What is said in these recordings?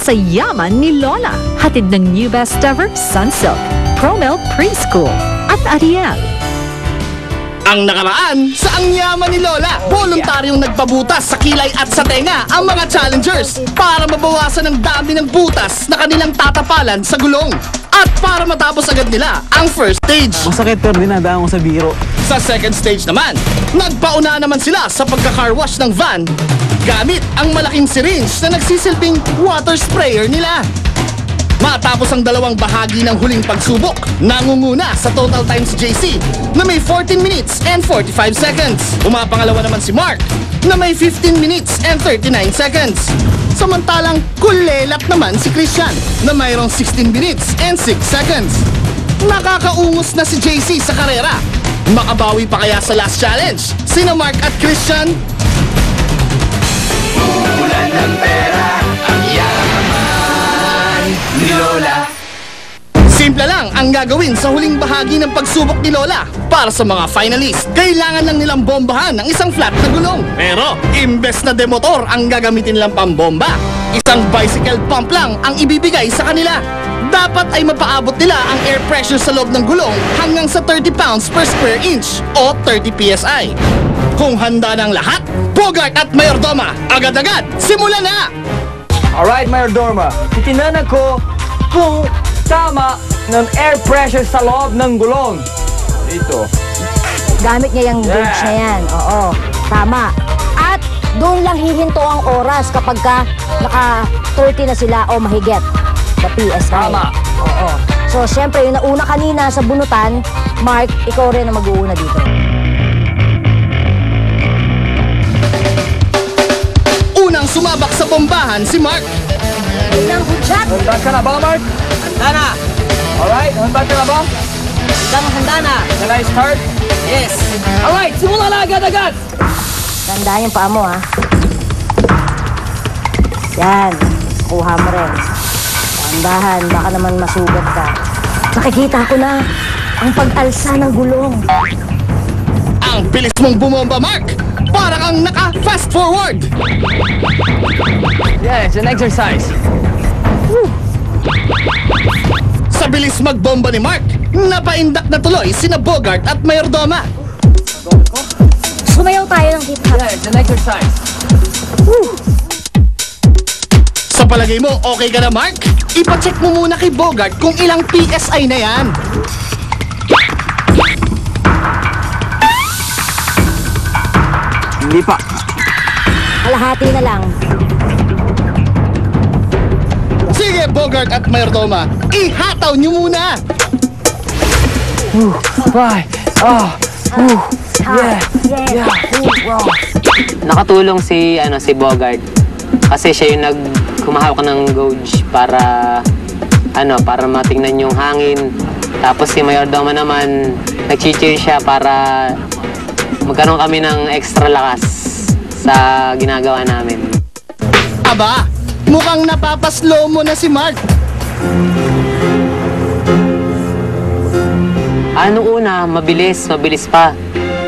sa yaman ni Lola. Hatid ng new best ever Sunsilk, Promel Preschool at Ariel. Ang nakaraan, sa ang yaman ni Lola, voluntaryong nagpabutas sa kilay at sa tenga ang mga challengers para mabawasan ang dami ng butas na kanilang tatapalan sa gulong. At para matapos agad nila ang first stage. Masakit pero dinadaan ko sa biro. Sa second stage naman, nagpauna naman sila sa pagka-car wash ng van gamit ang malaking syringe na nagsisilbing water sprayer nila. Matapos ang dalawang bahagi ng huling pagsubok, nangunguna sa total time si JC na may 14 minutes and 45 seconds. Umapangalawa naman si Mark na may 15 minutes and 39 seconds. Samantalang kulelat naman si Christian na mayroong 16 minutes and 6 seconds. Nakakaungos na si JC sa karera. Makabawi pa kaya sa last challenge sina Mark at Christian? Ulan ng pera, ang yaman ni Lola. Simple lang ang gagawin sa huling bahagi ng pagsubok ni Lola. Para sa mga finalist, kailangan lang nilang bombahan ng isang flat na gulong. Pero, imbes na demotor ang gagamitin nilang pambomba, isang bicycle pump lang ang ibibigay sa kanila. Dapat ay mapaabot nila ang air pressure sa loob ng gulong hanggang sa 30 pounds per square inch o 30 PSI. Kung handa ng lahat, Bogart at Mayordoma, agad-agad, simulan na! Alright, Mayordoma, titinanan ko kung tama ng air pressure sa loob ng gulong. Dito. Gamit niya yung gauge na yan. Oo, tama. At doon lang hihinto ang oras kapag ka naka 30 na sila o mahigit. The PSI. Tama. Oo. So, syempre, yung nauna kanina sa bunutan, Mark, ikaw rin ang mag-uuna dito. Unang sumabak sa bombahan si Mark. Unang hudyat. Handa ka na ba, Mark? Handa na! Alright, handa ka na ba? Handa na! Can I start? Yes! Alright, simula na agad-agad! Tandaan yung paa mo, ha? Yan. Kuha mo rin. Tandahan, baka naman masugat ka. Nakikita ko na ang pag-alsa ng gulong. Ang bilis mong bumomba, Mark! Para kang naka-fast forward! Yeah, it's an exercise. Sa bilis magbomba ni Mark, napaindak na tuloy sina Bogart at Mayordoma. Sumayaw tayo ng hip-hop. Yeah, it's an exercise. Sa palagay mo, okay ka na, Mark? Ipacheck mo muna kay Bogart kung ilang PSI na yan. Hindi pa. Kalahati na lang. Sige, Bogart at Mayordoma, ihataw nyo muna! Bye. Yeah. Wow. Nakatulong si Bogart kasi siya yung kumahawak ng gauge para para matingnan yung hangin. Tapos si Mayordoma naman nag-cheer siya para magkaroon kami ng extra lakas sa ginagawa namin. Aba, mukhang napapaslow mo na si Mark. Una, mabilis pa.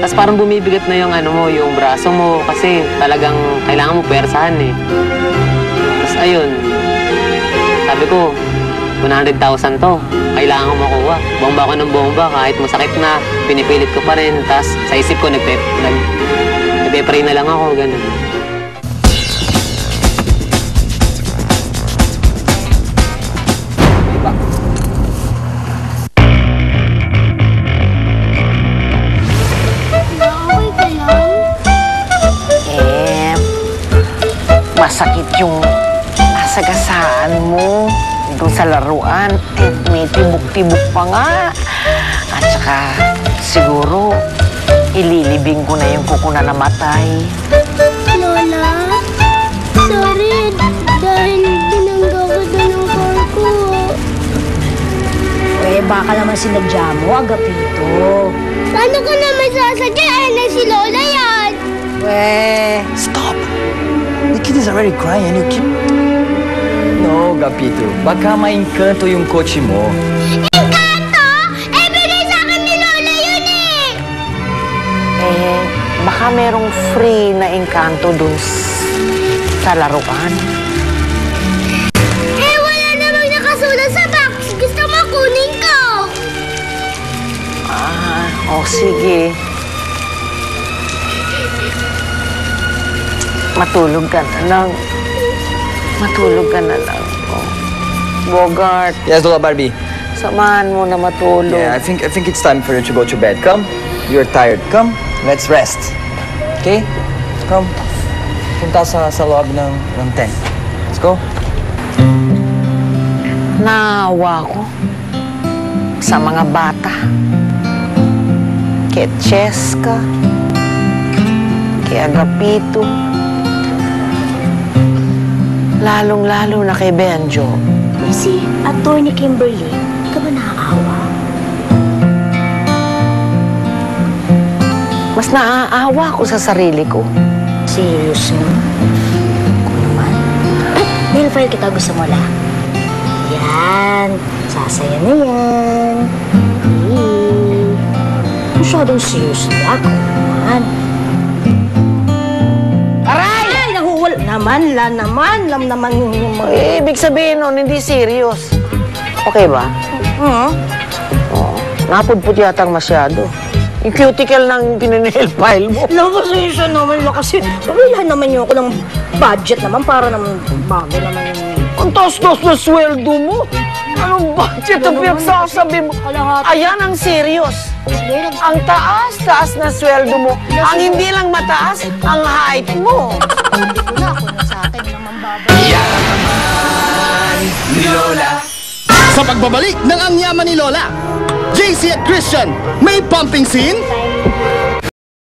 Tapos parang bumibigat na yung yung braso mo kasi talagang kailangan mo persahan eh. Tapos ayun, sabi ko, 100,000 to. Kailangan ko makuha. Bomba ko ng bomba kahit masakit na, pinipilit ko pa rin. Tapos sa isip ko, nagpe-pray na lang ako, ganun. Masakit yung nasagasaan mo doon sa laruan. May tibok-tibok pa nga. At saka siguro ililibing ko na yung kuko na namatay. Lola, sorry dahil binangga ko doon ang car ko. Baka naman sinadya mo, Agapito. Paano ko naman sasakyan na si Lola yan? Stop! The kid is already crying and you keep... No, Gapito. Baka maingkanto yung kotse mo. Engkanto? Bigay sa akin ni Lola yun eh! Baka merong free na engkanto dun sa laruan. Matulog ka na lang. Matulog ka na lang. Oh. Bogart, Yes, Lola Barbie. samahan mo na matulog. Yeah, I think it's time for you to go to bed. Come. You're tired. Come. Let's rest. Okay? Come. Punta sa loob ng tent. Let's go. Naawa ko sa mga bata. Kay Cheska, kay Agapito, lalong-lalo na kay Benjo. Si Atty. Kimberly, hindi ka ba naaawa? Mas naaawa ko sa sarili ko. Serious no? Ako naman. Mail file kita, gusto mo la? Yan. Sasaya na yan. Masyadong serious na ako naman. Aray! Ay, nahuhul. Naman yung mga... Ibig sabihin nun, hindi serious. Okay ba? Oo. Napudpud yatang masyado. Yung cuticle ng pininail file mo. Nakasensya naman lang kasi wala naman yung ako ng budget naman para naman bago naman yung... Ang taas-taas na sweldo mo. Anong budget ang pinagsasabi mo? Ayan ang serious. Ang taas-taas na sweldo mo. Ang hindi lang mataas, ang height mo. Yaman ni Lola. Sa pagbabalik ng Ang Yaman ni Lola, JC at Christian, may pumping scene,